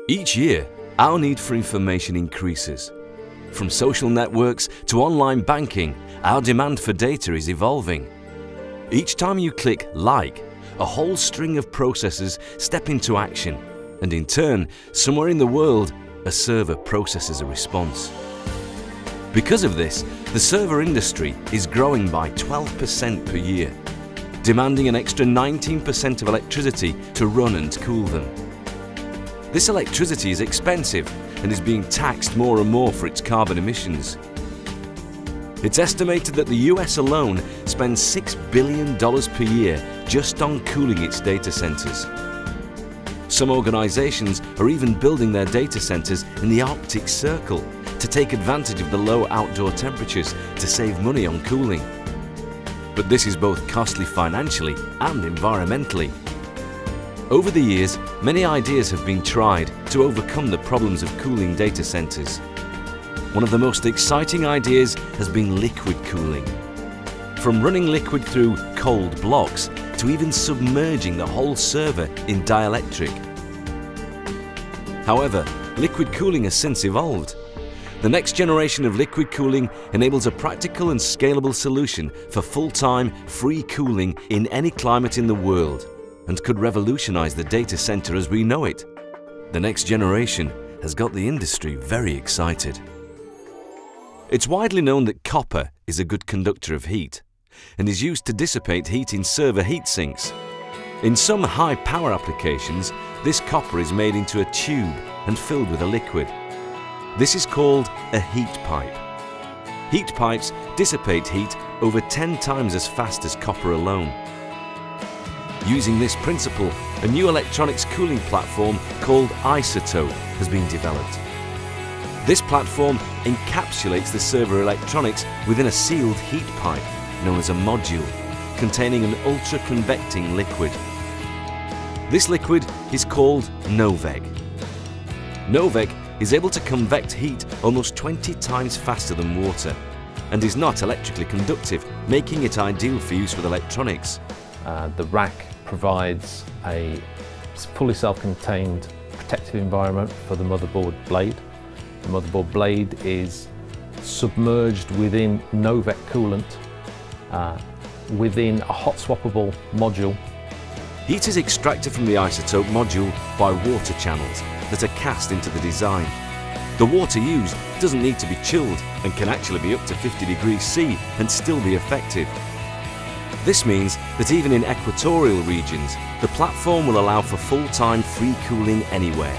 Each year, our need for information increases. From social networks to online banking, our demand for data is evolving. Each time you click like, a whole string of processes step into action, and in turn, somewhere in the world, a server processes a response. Because of this, the server industry is growing by 12% per year, demanding an extra 19% of electricity to run and cool them. This electricity is expensive and is being taxed more and more for its carbon emissions. It's estimated that the US alone spends $6 billion per year just on cooling its data centers. Some organizations are even building their data centers in the Arctic Circle to take advantage of the low outdoor temperatures to save money on cooling. But this is both costly financially and environmentally. Over the years, many ideas have been tried to overcome the problems of cooling data centers. One of the most exciting ideas has been liquid cooling. From running liquid through cold blocks to even submerging the whole server in dielectric. However, liquid cooling has since evolved. The next generation of liquid cooling enables a practical and scalable solution for full-time, free cooling in any climate in the world, and could revolutionize the data center as we know it. The next generation has got the industry very excited. It's widely known that copper is a good conductor of heat and is used to dissipate heat in server heat sinks. In some high-power applications, this copper is made into a tube and filled with a liquid. This is called a heat pipe. Heat pipes dissipate heat over 10 times as fast as copper alone. Using this principle, a new electronics cooling platform called Iceotope has been developed. This platform encapsulates the server electronics within a sealed heat pipe known as a module, containing an ultra-convecting liquid. This liquid is called NOVEC. NOVEC is able to convect heat almost 20 times faster than water and is not electrically conductive, making it ideal for use with electronics. The rack provides a fully self-contained protective environment for the motherboard blade. The motherboard blade is submerged within NOVEC coolant within a hot swappable module. Heat is extracted from the Iceotope module by water channels that are cast into the design. The water used doesn't need to be chilled and can actually be up to 50 degrees C and still be effective. This means that even in equatorial regions, the platform will allow for full-time free cooling anywhere.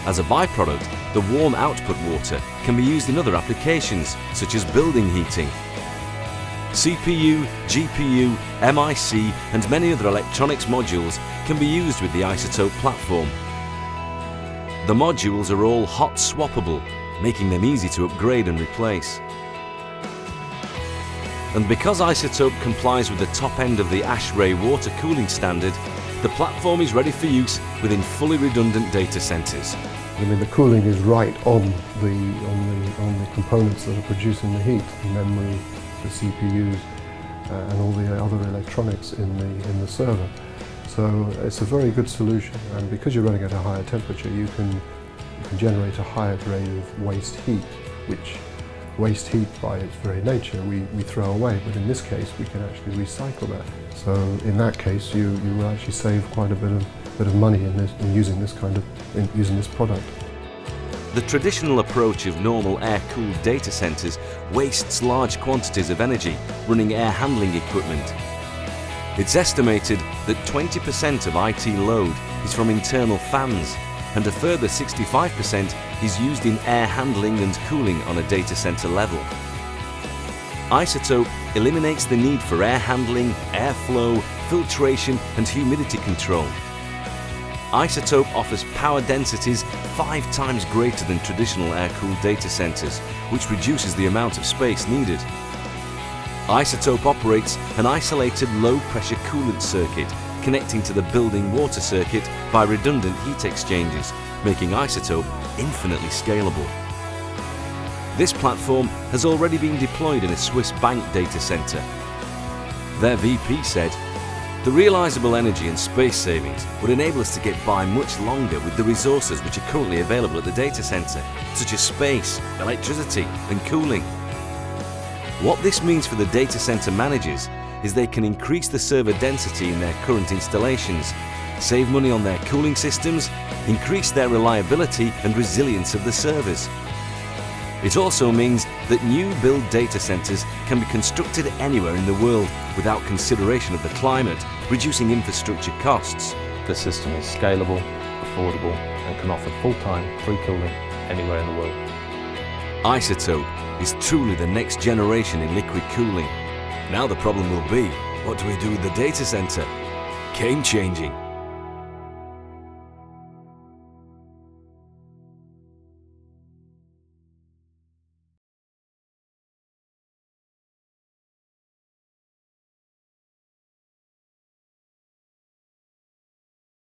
As a byproduct, the warm output water can be used in other applications, such as building heating. CPU, GPU, MIC and many other electronics modules can be used with the Iceotope platform. The modules are all hot swappable, making them easy to upgrade and replace. And because Iceotope complies with the top end of the ASHRAE water cooling standard, the platform is ready for use within fully redundant data centers. I mean, the cooling is right on the components that are producing the heat, the memory, the CPUs, and all the other electronics in the server. So it's a very good solution, and because you're running at a higher temperature, you can generate a higher grade of waste heat, which waste heat by its very nature we throw away, but in this case we can actually recycle that. So in that case you will actually save quite a bit of money in using this product. The traditional approach of normal air-cooled data centers wastes large quantities of energy running air handling equipment. It's estimated that 20% of IT load is from internal fans, and a further 65% is used in air handling and cooling on a data center level. Iceotope eliminates the need for air handling, airflow, filtration and humidity control. Iceotope offers power densities 5 times greater than traditional air-cooled data centers, which reduces the amount of space needed. Iceotope operates an isolated low-pressure coolant circuit connecting to the building water circuit by redundant heat exchangers, making Iceotope infinitely scalable. This platform has already been deployed in a Swiss bank data center. Their VP said, The realisable energy and space savings would enable us to get by much longer with the resources which are currently available at the data centre, such as space, electricity and cooling. What this means for the data centre managers is they can increase the server density in their current installations, save money on their cooling systems, increase their reliability and resilience of the servers. It also means that new build data centres can be constructed anywhere in the world without consideration of the climate, reducing infrastructure costs. The system is scalable, affordable and can offer full-time free cooling anywhere in the world. Iceotope is truly the next generation in liquid cooling. Now the problem will be, what do we do with the data centre? Game changing.